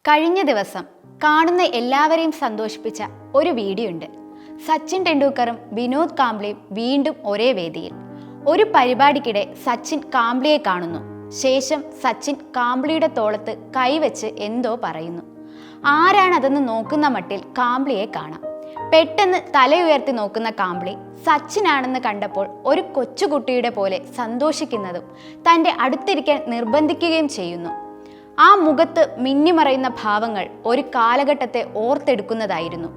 കഴിഞ്ഞ ദിവസം കാണുന്ന എല്ലാവരെയും സന്തോഷിപ്പിച്ച ഒരു വീഡിയോ ഉണ്ട്. സച്ചിൻ ടെണ്ടുൽക്കറും വിനോദ് കാംബ്ലിയും വീണ്ടും ഒരേ വേദിയിൽ. ഒരു പരിപാടിക്കിടെ സച്ചിൻ കാംബ്ലിയെ കാണുന്നു. ശേഷം സച്ചിൻ കാംബ്ലിയുടെ തോളത്ത് കൈവച്ച് എന്തോ പറയുന്നു. ആരാണതെന്ന് നോക്കുന്ന മട്ടിൽ കാംബ്ലിയെ കാണാം. പെട്ടെന്ന് തലയുയർത്തി നോക്കുന്ന കാംബ്ലി സച്ചിനാണെന്ന് കണ്ടപ്പോൾ ഒരു കൊച്ചുകുട്ടിയുടെ പോലെ സന്തോഷിക്കുന്നതും തൻ്റെ അടുത്തിരിക്കാൻ നിർബന്ധിക്കുകയും ചെയ്യുന്നു. ആ മുഖത്ത് മിന്നിമറയുന്ന ഭാവങ്ങൾ ഒരു കാലഘട്ടത്തെ ഓർത്തെടുക്കുന്നതായിരുന്നു.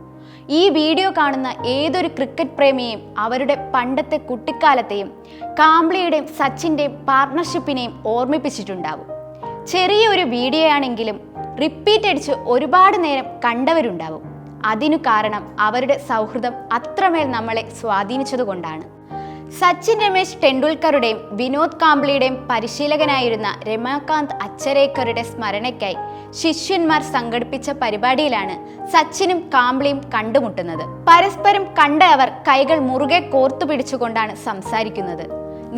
ഈ വീഡിയോ കാണുന്ന ഏതൊരു ക്രിക്കറ്റ് പ്രേമിയെയും അവരുടെ പണ്ടത്തെ കുട്ടിക്കാലത്തെയും കാംബ്ലിയുടെയും സച്ചിൻ്റെയും പാർട്ണർഷിപ്പിനെയും ഓർമ്മിപ്പിച്ചിട്ടുണ്ടാവും. ചെറിയൊരു വീഡിയോ ആണെങ്കിലും റിപ്പീറ്റ് അടിച്ച് ഒരുപാട് നേരം കണ്ടവരുണ്ടാവും. അതിനു കാരണം അവരുടെ സൗഹൃദം അത്രമേൽ നമ്മളെ സ്വാധീനിച്ചതുകൊണ്ടാണ്. സച്ചിൻ രമേശ് ടെണ്ടുൽക്കറുടെയും വിനോദ് കാംബ്ലിയുടെയും പരിശീലകനായിരുന്ന രമാകാന്ത് അച്ചരേക്കറുടെ സ്മരണയ്ക്കായി ശിഷ്യന്മാർ സംഘടിപ്പിച്ച പരിപാടിയിലാണ് സച്ചിനും കാംബ്ലിയും കണ്ടുമുട്ടുന്നത്. പരസ്പരം കണ്ട അവർ കൈകൾ മുറുകെ കോർത്തു പിടിച്ചുകൊണ്ടാണ് സംസാരിക്കുന്നത്.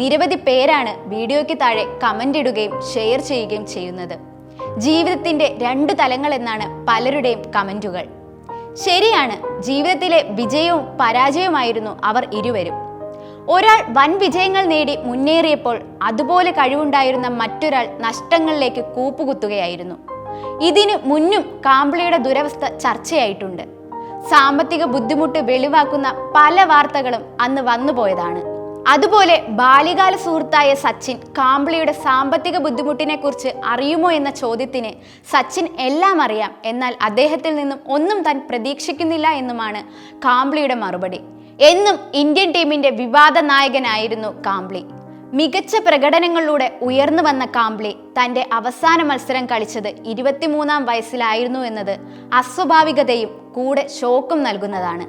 നിരവധി പേരാണ് വീഡിയോയ്ക്ക് താഴെ കമന്റ് ഇടുകയും ഷെയർ ചെയ്യുകയും ചെയ്യുന്നത്. ജീവിതത്തിന്റെ 2 തലങ്ങൾ എന്നാണ് പലരുടെയും കമന്റുകൾ. ശരിയാണ്, ജീവിതത്തിലെ വിജയവും പരാജയവുമായിരുന്നു അവർ ഇരുവരും. ഒരാൾ വൻ വിജയങ്ങൾ നേടി മുന്നേറിയപ്പോൾ അതുപോലെ കഴിവുണ്ടായിരുന്ന മറ്റൊരാൾ നഷ്ടങ്ങളിലേക്ക് കൂപ്പുകുത്തുകയായിരുന്നു. ഇതിനു മുന്നും കാംബ്ലിയുടെ ദുരവസ്ഥ ചർച്ചയായിട്ടുണ്ട്. സാമ്പത്തിക ബുദ്ധിമുട്ട് വെളിവാക്കുന്ന പല വാർത്തകളും അന്ന് വന്നുപോയതാണ്. അതുപോലെ ബാല്യകാല സുഹൃത്തായ സച്ചിൻ കാംബ്ലിയുടെ സാമ്പത്തിക ബുദ്ധിമുട്ടിനെ കുറിച്ച് അറിയുമോ എന്ന ചോദ്യത്തിന് സച്ചിൻ എല്ലാം അറിയാം, എന്നാൽ അദ്ദേഹത്തിൽ നിന്നും ഒന്നും താൻ പ്രതീക്ഷിക്കുന്നില്ല എന്നുമാണ് കാംബ്ലിയുടെ മറുപടി. എന്നും ഇന്ത്യൻ ടീമിന്റെ വിവാദ നായകനായിരുന്നു കാംബ്ലി. മികച്ച പ്രകടനങ്ങളിലൂടെ ഉയർന്നു വന്ന കാംബ്ലി തന്റെ അവസാന മത്സരം കളിച്ചത് 23-ാം വയസ്സിലായിരുന്നു എന്നത് അസ്വാഭാവികതയും കൂടെ ഷോക്കും നൽകുന്നതാണ്.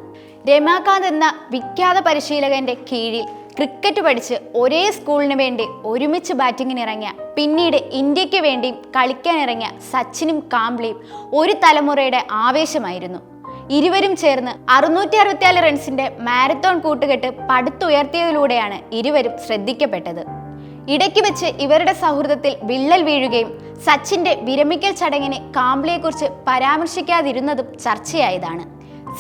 രമാകാന്ത് എന്ന വിഖ്യാത പരിശീലകന്റെ കീഴിൽ ക്രിക്കറ്റ് പഠിച്ച് ഒരേ സ്കൂളിന് വേണ്ടി ഒരുമിച്ച് ബാറ്റിങ്ങിനിറങ്ങിയ, പിന്നീട് ഇന്ത്യക്ക് വേണ്ടിയും കളിക്കാനിറങ്ങിയ സച്ചിനും കാംബ്ലിയും ഒരു തലമുറയുടെ ആവേശമായിരുന്നു. ഇരുവരും ചേർന്ന് 664 റൺസിന്റെ മാരത്തോൺ കൂട്ടുകെട്ട് പടുത്തുയർത്തിയതിലൂടെയാണ് ഇരുവരും ശ്രദ്ധിക്കപ്പെട്ടത്. ഇടയ്ക്ക് വെച്ച് ഇവരുടെ സൗഹൃദത്തിൽ വിള്ളൽ വീഴുകയും സച്ചിന്റെ വിരമിക്കൽ ചടങ്ങിന് കാംബ്ലിയെക്കുറിച്ച് പരാമർശിക്കാതിരുന്നതും ചർച്ചയായതാണ്.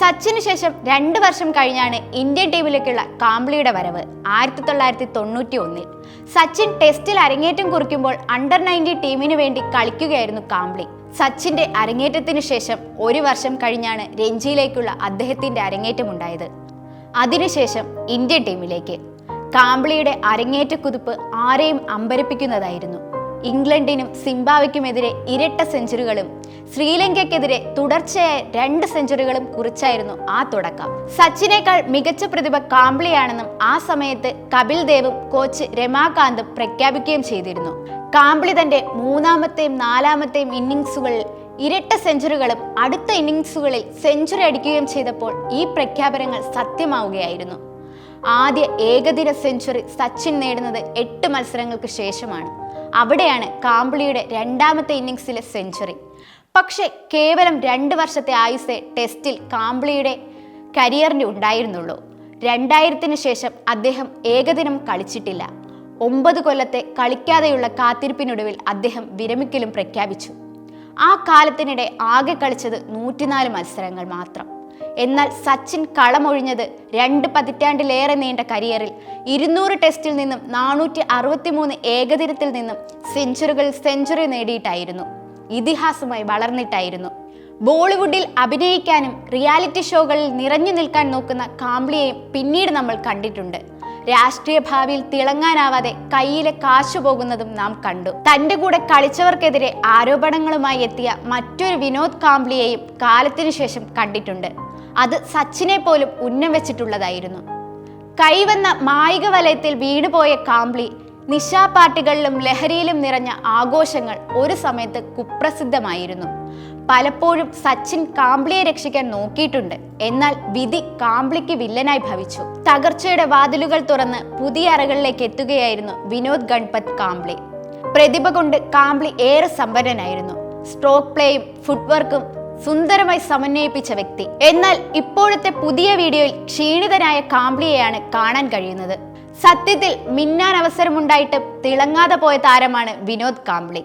സച്ചിന് ശേഷം 2 വർഷം കഴിഞ്ഞാണ് ഇന്ത്യൻ ടീമിലേക്കുള്ള കാംബ്ലിയുടെ വരവ്. 1991 സച്ചിൻ ടെസ്റ്റിൽ അരങ്ങേറ്റം കുറിക്കുമ്പോൾ അണ്ടർ 19 ടീമിന് വേണ്ടി കളിക്കുകയായിരുന്നു കാംബ്ലി. സച്ചിന്റെ അരങ്ങേറ്റത്തിന് ശേഷം 1 വർഷം കഴിഞ്ഞാണ് രഞ്ജിയിലേക്കുള്ള അദ്ദേഹത്തിന്റെ അരങ്ങേറ്റമുണ്ടായത്. അതിനുശേഷം ഇന്ത്യൻ ടീമിലേക്ക്. കാംബ്ലിയുടെ അരങ്ങേറ്റ കുതിപ്പ് ആരെയും അമ്പരപ്പിക്കുന്നതായിരുന്നു. ഇംഗ്ലണ്ടിനും സിംബാബ്വെക്കുമെതിരെ ഇരട്ട സെഞ്ചുറികളും ശ്രീലങ്കയ്ക്കെതിരെ തുടർച്ചയായ 2 സെഞ്ചുറികളും കുറിച്ചായിരുന്നു ആ തുടക്കം. സച്ചിനേക്കാൾ മികച്ച പ്രതിഭ കാംബ്ലിയാണെന്നും ആ സമയത്ത് കപിൽ ദേവും കോച്ച് രമാകാന്തും പ്രഖ്യാപിക്കുകയും ചെയ്തിരുന്നു. കാംബ്ലി തന്റെ 3-ാമത്തെയും 4-ാമത്തെയും ഇന്നിംഗ്സുകളിൽ ഇരട്ട സെഞ്ചുറികളും അടുത്ത ഇന്നിംഗ്സുകളിൽ സെഞ്ചുറി അടിക്കുകയും ചെയ്തപ്പോൾ ഈ പ്രഖ്യാപനങ്ങൾ സത്യമാവുകയായിരുന്നു. ആദ്യ ഏകദിന സെഞ്ചുറി സച്ചിൻ നേടുന്നത് 8 മത്സരങ്ങൾക്ക് ശേഷമാണ്. അവിടെയാണ് കാംബ്ലിയുടെ 2-ാമത്തെ ഇന്നിംഗ്സിലെ സെഞ്ചുറി. പക്ഷേ കേവലം 2 വർഷത്തെ ആയുസ്സേ ടെസ്റ്റിൽ കാംബ്ലിയുടെ കരിയറിന് ഉണ്ടായിരുന്നുള്ളൂ. 2000-ന് ശേഷം അദ്ദേഹം ഏകദിനം കളിച്ചിട്ടില്ല. 9 കൊല്ലത്തെ കളിക്കാതെയുള്ള കാത്തിരിപ്പിനൊടുവിൽ അദ്ദേഹം വിരമിക്കലും പ്രഖ്യാപിച്ചു. ആ കാലത്തിനിടെ ആകെ കളിച്ചത് 104 മത്സരങ്ങൾ മാത്രം. എന്നാൽ സച്ചിൻ കളമൊഴിഞ്ഞത് 2 പതിറ്റാണ്ടിലേറെ നീണ്ട കരിയറിൽ 200 ടെസ്റ്റിൽ നിന്നും 463 ഏകദിനത്തിൽ നിന്നും സെഞ്ചുറി നേടിയിട്ടായിരുന്നു. ഇതിഹാസമായി വളർന്നിട്ടായിരുന്നു. ബോളിവുഡിൽ അഭിനയിക്കാനും റിയാലിറ്റി ഷോകളിൽ നിറഞ്ഞു നിൽക്കാൻ നോക്കുന്ന കാംബ്ലിയെയും പിന്നീട് നമ്മൾ കണ്ടിട്ടുണ്ട്. രാഷ്ട്രീയ ഭാവിയിൽ തിളങ്ങാനാവാതെ കയ്യിലെ കാശു പോകുന്നതും നാം കണ്ടു. തൻ്റെ കൂടെ കളിച്ചവർക്കെതിരെ ആരോപണങ്ങളുമായി എത്തിയ മറ്റൊരു വിനോദ് കാംബ്ലിയെയും കാലത്തിനു ശേഷം കണ്ടിട്ടുണ്ട്. അത് സച്ചിനെ പോലും ഉന്നം വെച്ചിട്ടുള്ളതായിരുന്നു. കൈവന്ന മായിക വലയത്തിൽ വീണുപോയ കാംബ്ലി നിശാപാർട്ടികളിലും ലഹരിയിലും നിറഞ്ഞ ആഘോഷങ്ങൾ ഒരു സമയത്ത് കുപ്രസിദ്ധമായിരുന്നു. പലപ്പോഴും സച്ചിൻ കാംബ്ലിയെ രക്ഷിക്കാൻ നോക്കിയിട്ടുണ്ട്. എന്നാൽ വിധി കാംബ്ലിക്ക് വില്ലനായി ഭവിച്ചു. തകർച്ചയുടെ വാതിലുകൾ തുറന്ന് പുതിയ അറകളിലേക്ക് എത്തുകയായിരുന്നു വിനോദ് ഗൺപത് കാംബ്ലി. പ്രതിഭ കൊണ്ട് കാംബ്ലി ഏറെ സമ്പന്നനായിരുന്നു. സ്ട്രോക്ക് പ്ലേയും ഫുട്വർക്കും സുന്ദരമായി സമന്വയിപ്പിച്ച വ്യക്തി. എന്നാൽ ഇപ്പോഴത്തെ പുതിയ വീഡിയോയിൽ ക്ഷീണിതനായ കാംബ്ലിയെയാണ് കാണാൻ കഴിയുന്നത്. സത്യത്തിൽ മിന്നാൻ അവസരമുണ്ടായിട്ട് തിളങ്ങാതെ പോയ താരമാണ് വിനോദ് കാംബ്ലി.